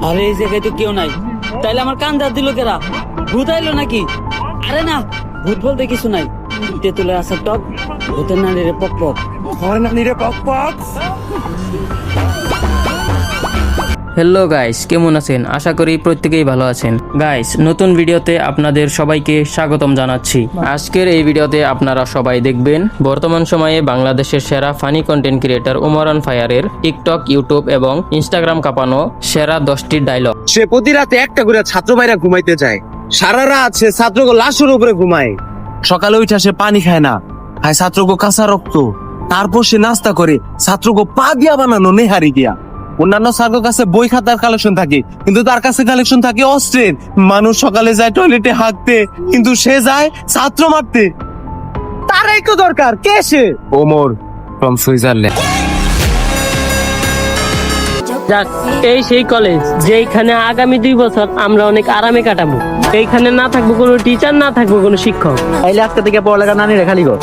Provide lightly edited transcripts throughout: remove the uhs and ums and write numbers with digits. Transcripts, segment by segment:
আরে এই জায়গায় তো কেউ নাই, তাইলে আমার কান দাঁত দিল কেরা? ভূত আইলো নাকি? আরে না, ভূত বলতে কিছু নাই। তেঁতুলের আসার টক, ভূতের নানিরে পক পক। নানিরে পক পক। হ্যালো গাইস, কেমন আছেন? আশা করি প্রত্যেকেই ভালো আছেন। গাইস, নতুন ভিডিওতে আপনাদের সবাইকে স্বাগতম জানাচ্ছি। আজকের এই ভিডিওতে আপনারা সবাই দেখবেন বর্তমান সময়ে বাংলাদেশের সেরা funny content creator Omar on ফায়ারের টিকটক, ইউটিউব এবং ইনস্টাগ্রাম কাঁপানো সেরা 10টি ডায়লগ। সে প্রতি রাতে একটা করে ছাত্র ভাইরা ঘুমাইতে যায়, সারা রাত সে ছাত্রকে লাশের উপরে ঘুমায়। সকালে উঠে সে পানি খায় না, খায় ছাত্রকে কাঁচা রক্ত। তারপর সে নাস্তা করে ছাত্রকে পা দিয়া বানানো নেহারি দিয়া। অন্যান্য ছাত্রের কাছে বই খাতার কালেকশন থাকে, কিন্তু তার কাছে কালেকশন থাকে অস্ত্রের। মানুষ সকালে যায় টয়লেটে হাঁকতে, কিন্তু সে যায় ছাত্র মারতে। তার একটু দরকার, কে সে? Omar from Switzerland. যাক, এই সেই কলেজ যেখানে আগামী 2 বছর আমরা অনেক আরামে কাটাবো। এইখানে না থাকবো কোনো টিচার, না থাকবো কোনো শিক্ষক। তাইলে আজকে থেকে পড়ালেখা নানিরে খালি ঘর,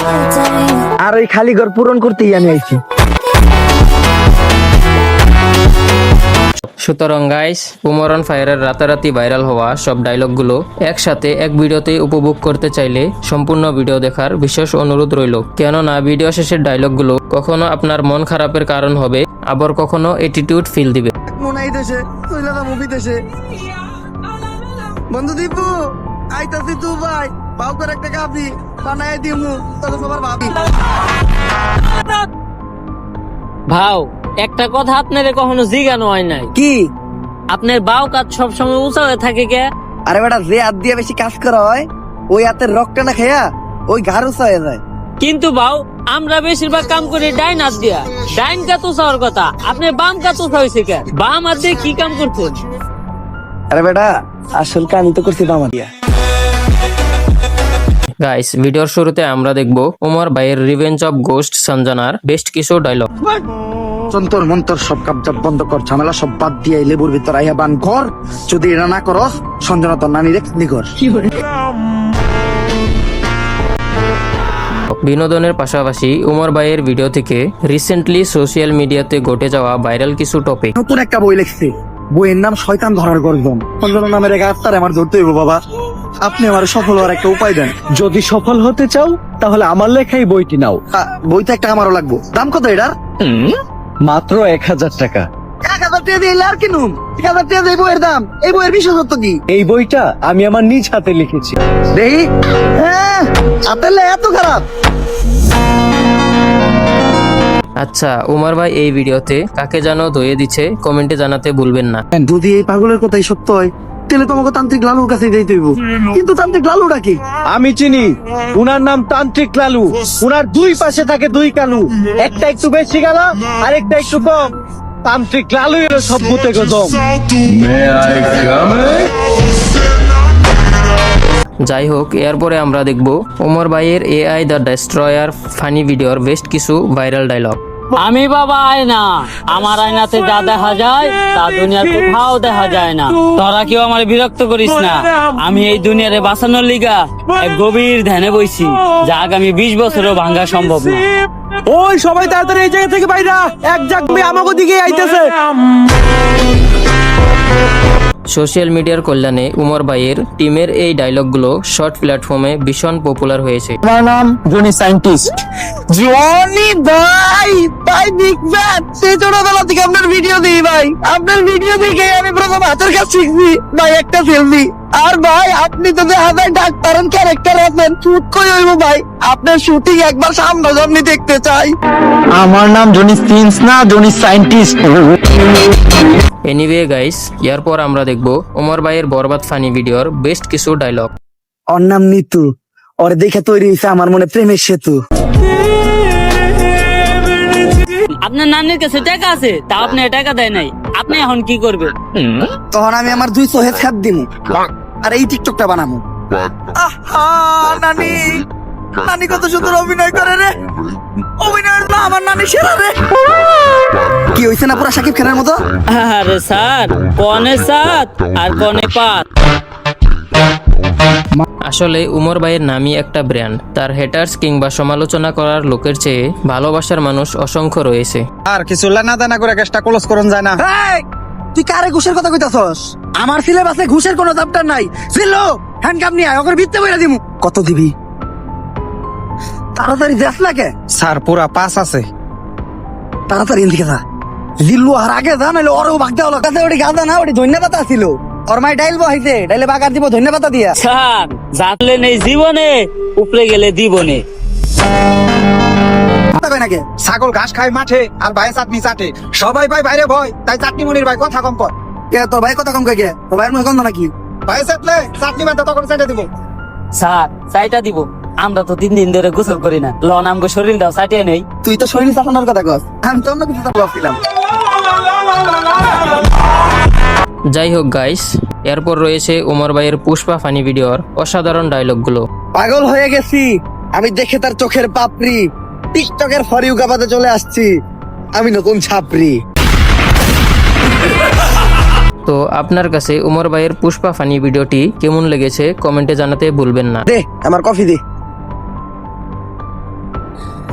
আর ওই খালি ঘর পূরণ করতেই আমি আইছি। সুতরাং গাইস, ওমর অন ফায়ারের রাতারাতি ভাইরাল হওয়া সব ডায়লগগুলো একসাথে এক ভিডিওতে উপভোগ করতে চাইলে সম্পূর্ণ ভিডিও দেখার বিশেষ অনুরোধ রইল। কেননা ভিডিও শেষের ডায়লগগুলো কখনো আপনার মন খারাপের কারণ হবে, আবার কখনো অ্যাটিটিউড ফিল দিবে। মনাই দেশে তুইলা মুভি দেশে বন্ধু দীপু আইতাছি তু ভাই, পাও করে একটা কাপি বানায় দিমু তোকে সবার ভাবি। ভাও, একটা কথা আপনারে কখনো জিজ্ঞানো হয় নাই, কি? আপনার বাও কাজ সবসময় উঁচা হয়ে থাকে কে? আরে বেটা, যে হাত দিয়ে বেশি কাজ করা হয় ওই হাতের রক্তটা না খেয়া ওই ঘাড় উঁচা হয়ে যায়। কিন্তু বাও, আমরা বেশিরভাগ কাম করি ডাইন হাত দিয়া। ডাইন কাত উঁচা হওয়ার কথা, আপনার বাম কাত উঁচা হয়েছে কে? বাম হাত দিয়ে কি কাম করছেন? আরে বেটা, আসল কাম তো করছি বামা দিয়া। গাইস, ভিডিওর শুরুতে আমরা দেখব ওমর ভাইয়ের রিভেঞ্জ অফ গোস্ট সঞ্জনার বেস্ট কিছু ডায়লগ। যন্তর মন্তর সব কাপজাপ বন্ধ কর, ঝামেলা সব বাদ দিয়ে লেবুর ভিতর আইয়া বান ঘর। যদি এটা না করস সঞ্জনা তোর নানি রেখ নিগর। বিনোদনের পাশাপাশি ওমর ভাইয়ের ভিডিও থেকে রিসেন্টলি সোশ্যাল মিডিয়াতে ঘটে যাওয়া ভাইরাল কিছু টপিক। নতুন একটা বই লিখছে, বইয়ের নাম শয়তান ধরার গর্জন। সঞ্জনা নামের এক আত্মার আমার ধরতে হইব বাবা। আপনি আমার সফল হওয়ার একটা উপায় দেন। যদি সফল হতে চাও তাহলে আমার লেখাই বইটি নাও। বইতে একটা আমারও লাগবো। দাম কত এটার? মাত্র 1000 টাকা। 1000 টাকা দিয়ে আর কিনুম? 1000 টাকা দিয়ে বইয়ের দাম? এই বইয়ের বিশেষত্ব কি? এই বইটা আমি আমার নিজ হাতে লিখেছি। দেখি, হ্যাঁ, আপনার এত খারাপ? আচ্ছা, ওমর ভাই এই ভিডিওতে কাকে যেন ধুয়ে দিচ্ছে কমেন্টে জানাতে ভুলবেন না। যদি এই পাগলের কথাই সত্য হয় তাহলে তোমাকে তান্ত্রিক লালুর কাছে যেতে হইব। কিন্তু তান্ত্রিক লালুটা কি? আমি চিনি, উনার নাম তান্ত্রিক লালু। উনার 2 পাশে থাকে 2 কালু, একটা একটু বেশি গেল আর একটা একটু কম। তান্ত্রিক লালু এলো সব ভূতে গজম। যাই হোক, এরপরে আমরা দেখব ওমর ভাইয়ের এআই দ্য ডেস্ট্রয়ার ফানি ভিডিওর বেস্ট কিছু ভাইরাল ডায়লগ। আমি বাবা আয়না, আমার আয়নাতে যা দেখা যায় তা দুনিয়ার কোথাও দেখা যায় না। তোরা কেউ আমার বিরক্ত করিস না। আমি এই দুনিয়ারে বাঁচানোর লিগা এক গভীর ধ্যানে বইছি, যা আগামী 20 বছরও ভাঙা সম্ভব না। ওই সবাই তাড়াতাড়ি এই জায়গা থেকে বাইরা, এক জাগবে আমাকে দিকে আইতেছে। সোশ্যাল মিডিয়ার কল্যাণে ওমর ভাইয়ের টিমের এই ডায়লগগুলো শর্ট প্ল্যাটফর্মে ভীষণ পপুলার হয়েছে। আমার নাম জনি সায়েন্টিস্ট। জনি ভাই, ভাই বিগ ফ্যান। সেই ছোটবেলা থেকে আপনার ভিডিও দিই ভাই। আপনার ভিডিও দেখে আমি প্রথম হাতের কাজ শিখছি ভাই, একটা সেলফি। আর ভাই আপনি তো দেখা যায় ডাক্তারের ক্যারেক্টার আছেন, শুট কই হইব ভাই? আপনার শুটিং একবার সামনাসামনি দেখতে চাই। আমার নাম জনি সিন্স না, জনি সায়েন্টিস্ট। এনিওয়ে গাইস, এরপর আমরা দেখব ওমর ভাইয়ের বরবাদ ফানি ভিডিওর বেস্ট কিছু ডায়লগ। ওর নাম নিতু, ওর দেখে তৈরি হয়েছে আমার মনে প্রেমের সেতু। আপনার নানির কাছে টাকা আছে, তা আপনি টাকা দেয় নাই। আপনি এখন কি করবেন? তখন আমি আমার 2 চোহে ছাপ দিমু আর এই টিকটকটা বানাবো। আহা নানি, নানি কত সুন্দর অভিনয় করে রে। অভিনয় না আমার নানি সেরা রে। কি হইছে না পুরা শাকিব খানের মতো? আরে স্যার, কনে সাত আর কনে পাত। আসলে ওমর ভাইয়ের নামই একটা ব্র্যান্ড। তার হেটার্স কিংবা সমালোচনা করার লোকের চেয়ে ভালোবাসার মানুষ অসংখ্য রয়েছে। আর কিছু লানা দানা করে কেষ্টা ক্লোজ করুন যায় না। তুই কারে ঘুষের কথা কইতাছস? আমার সিলেবাসে ঘুষের কোনো চ্যাপ্টার নাই। জিল্লু হ্যান্ডকাপ নিয়ে আয়, ওকে ভিত্তে বইরা দিমু। কত দিবি? তাড়াতাড়ি যাস না কে? স্যার পুরা পাস আছে। তাড়াতাড়ি এদিকে যা। জিল্লু আর আগে যা, নাহলে ওরও ভাগতে হলো। কাছে ওটি গাঁদা না, ওটি ধন্যবাদ ছিল। ওর মাই ডাইল বহাইছে, ডাইলে বাগার দিব ধন্যবাদ দিয়া। স্যার যাতলে নেই জীবনে, উপরে গেলে দিবনে। কথা কই নাকি? ছাগল ঘাস খায় মাঠে আর ভাই চাটনি চাটে, সবাই ভাই বাইরে ভয়, তাই চাটনি মনির ভাই কথা কম কর। কে তোর ভাই কথা কম কই কে? তোর ভাইয়ের মুখে গন্ধ নাকি? ভাই চাটলে চাটনি মাথা তখন চাটে দিব। স্যার চাইটা দিব, আমরা তো 3 দিন ধরে গোসল করি না, লন আমগো শরীরটাও চাটিয়ে নেই। তুই তো শরীর চাপানোর কথা কস, আমি তো অন্য কিছু ভাবছিলাম। যাই হোক গাইস, এরপর রয়েছে ওমর ভাইয়ের পুষ্পা ফানি ভিডিওর অসাধারণ ডায়লগগুলো। পাগল হয়ে গেছি আমি দেখে তার চোখের পাপড়ি, টিকটকের ফরিউ গাবাতে চলে আসছি আমি নতুন ছাপরি। তো আপনার কাছে ওমর ভাইয়ের পুষ্পা ফানি ভিডিওটি কেমন লেগেছে কমেন্টে জানাতে ভুলবেন না। দে আমার কফি দে।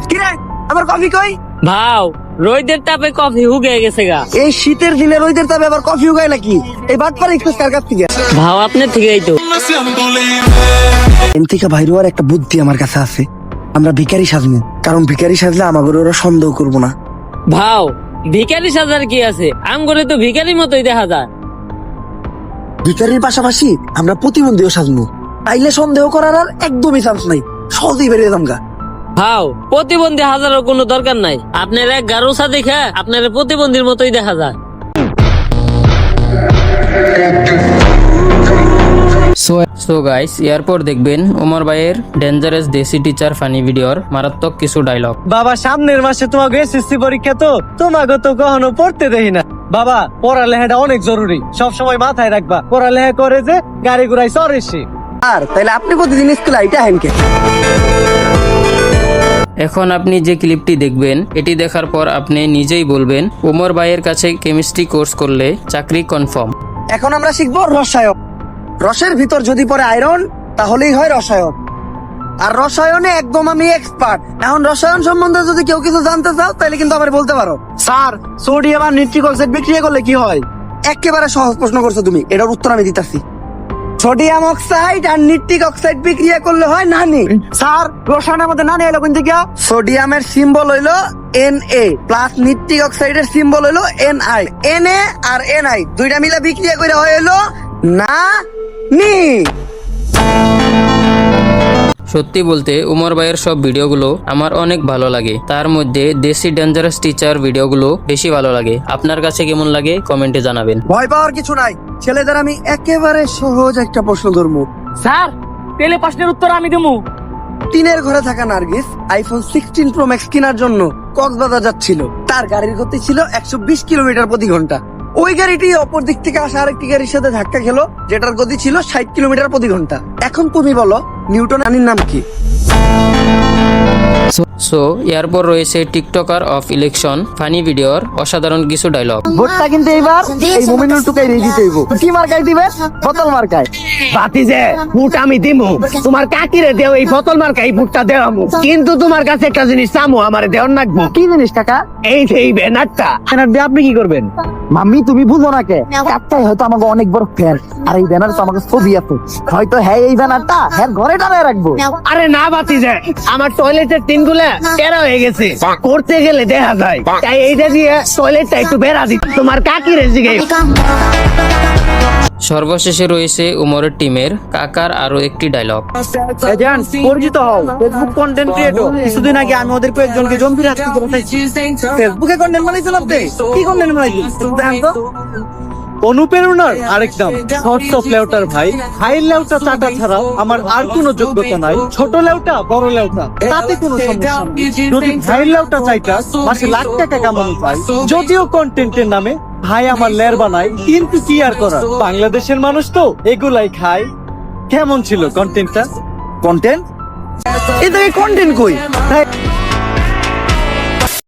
কিরে আমার কফি কই? ভাও রোদের তাপে কফি হুগে গেছে গা। এই শীতের দিনে রোদের তাপে আবার কফি উগায় নাকি? এই বাটপার এক্সপ্রেস কার কাছ থেকে? ভাও আপনার থেকেই তো। এনতিকা ভাইরো আর একটা বুদ্ধি আমার কাছে আছে, আমরা ভিখারি সাজবো, কারণ ভিখারি সাজলে আমাদের ওরা সন্দেহ করবো না। ভাও ভিখারি সাজার কি আছে, আমগরে তো ভিখারির মতোই দেখা যায়। ভিখারির পাশাপাশি আমরা প্রতিবন্ধীও সাজবো, তাইলে সন্দেহ করার আর একদমই চান্স নাই, সহজেই বেরিয়ে যামগা। ভাও প্রতিবন্ধী হাজারও কোনো দরকার নাই, আপনার এক গারোসা দেখে আপনার প্রতিবন্ধীর মতোই দেখা যায়। সো গাইস, এরপর দেখবেন ওমর ভাইয়ের ডেঞ্জারাস দেশি টিচার ফানি ভিডিওর মারাত্মক কিছু ডায়লগ। বাবা সামনের মাসে তোমাকে এসএসসি পরীক্ষা, তো তোমাকে তো কখনো পড়তে দেখি না। বাবা পড়ালেখাটা অনেক জরুরি, সব সময় মাথায় রাখবা। পড়ালেখা করে যে গাড়ি ঘোড়াই চড়েছি। আর তাইলে আপনি প্রতিদিন স্কুলে আইটা হেনকে? এখন আপনি যে ক্লিপটি দেখবেন, এটি দেখার পর আপনি নিজেই বলবেন ওমর ভাইয়ের কাছে কেমিস্ট্রি কোর্স করলে চাকরি কনফার্ম। এখন আমরা শিখবো রসায়ন। রসের ভিতর যদি পড়ে আয়রন তাহলেই হয় রসায়ন, আর রসায়নে একদম আমি এক্সপার্ট। এখন রসায়ন সম্বন্ধে যদি কেউ কিছু জানতে চাও তাহলে কিন্তু আমার বলতে পারো। স্যার সোডিয়াম আর নিট্রিক অক্সাইড বিক্রিয়া করলে কি হয়? একেবারে সহজ প্রশ্ন করছো তুমি, এটার উত্তর আমি দিতেছি। সোডিয়াম অক্সাইড আর নিট্রিক অক্সাইড বিক্রিয়া করলে হয় নানি। স্যার রসায়নের মধ্যে নানি এলো কোন থেকে? সোডিয়ামের সিম্বল হইলো Na প্লাস নিট্রিক অক্সাইডের সিম্বল হইলো Ni। Na আর Ni দুইটা মিলে বিক্রিয়া করে হইলো না নি। সত্যি বলতে ওমর ভাইয়ের সব ভিডিওগুলো আমার অনেক ভালো লাগে, তার মধ্যে দেশি ডেঞ্জারাস টিচার ভিডিওগুলো বেশি ভালো লাগে। আপনার কাছে কেমন লাগে কমেন্টে জানাবেন। ভয় পাওয়ার কিছু নাই, ছেলেদের আমি একেবারে সহজ একটা প্রশ্ন ধরবো। স্যার তেলে প্রশ্নের উত্তর আমি দেবো। টিনের ঘরে থাকা নার্গিস আইফোন 16 প্রো ম্যাক্স কেনার জন্য কক্সবাজার যাচ্ছিল। তার গাড়ির গতি ছিল 120 কিলোমিটার প্রতি ঘন্টা। ওই গাড়িটি অপর দিক থেকে আসা আরেকটি গাড়ির সাথে ধাক্কা খেলো, যেটার গতি ছিল 60 কিলোমিটার প্রতি ঘন্টা। এখন তুমি বলো নিউটন আনির নাম কি? সো এরপর রয়েছে টিকটকার অফ ইলেকশন ফানি ভিডিওর অসাধারণ কিছু ডায়লগ। ভোটটা কিন্তু এইবার এই মোমিনুল টুকাই রেডি হইব। কি মার্কাই দিবে? বোতল মার্কায়। বাতি যে ভোট আমি দিমু, তোমার কাকিরে দেও এই বোতল মার্কা এই ভোটটা দেওয়ামু, কিন্তু তোমার কাছে একটা জিনিস চামু, আমারে দেওয়ার নাকবো। কি জিনিস কাকা? এই যে এই ব্যানারটা। ব্যানার দিয়ে আপনি কি করবেন? মাম্মি তুমি বুঝো না কে? কাকাই হয়তো আমাকে অনেক বড় ফ্যান, আর এই ব্যানার তো আমাকে ছবি আছে, হয়তো হ্যাঁ এই ব্যানারটা হ্যাঁ ঘরে টানায় রাখবো। আরে না বাতি যে, আমার টয়লেটের টিনগুলা টেরা হয়ে গেছে, করতে গেলে দেখা যায়, তাই এইটা দিয়ে টয়লেটটা একটু বেড়া দিই। তোমার কাকিরে জিগাই। সর্বশেষে রয়েছে উমরের টিমের কাকার আরো একটি ডায়লগ। এজেন্ট পরিচিত হও, ফেসবুক কন্টেন্ট ক্রিয়েটর। কিছুদিন আগে আমি ওদের কয়েকজনকে জম্বির হাত থেকে বাঁচাইছি। ফেসবুকে কন্টেন্ট বানাইছেন আপনি? কি কন্টেন্ট বানাইছেন দেখেন তো। অনুপ্রেরণার আরেক নাম শর্টস অফ লেউটার ভাই। হাই লেউটা চাটা ছাড়া আমার আর কোনো যোগ্যতা নাই। ছোট লেউটা বড় লেউটা তাতে কোনো সমস্যা নেই। যদি হাই লেউটা চাইটা মাসে লাখ টাকা কামানো যায়, যদিও কন্টেন্টের নামে ভাই আমার লের বানায়, কিন্তু কি আর করার, বাংলাদেশের মানুষ তো এগুলাই খায়। কেমন ছিল কন্টেন্টটা? কন্টেন্ট? এই কন্টেন্ট কই?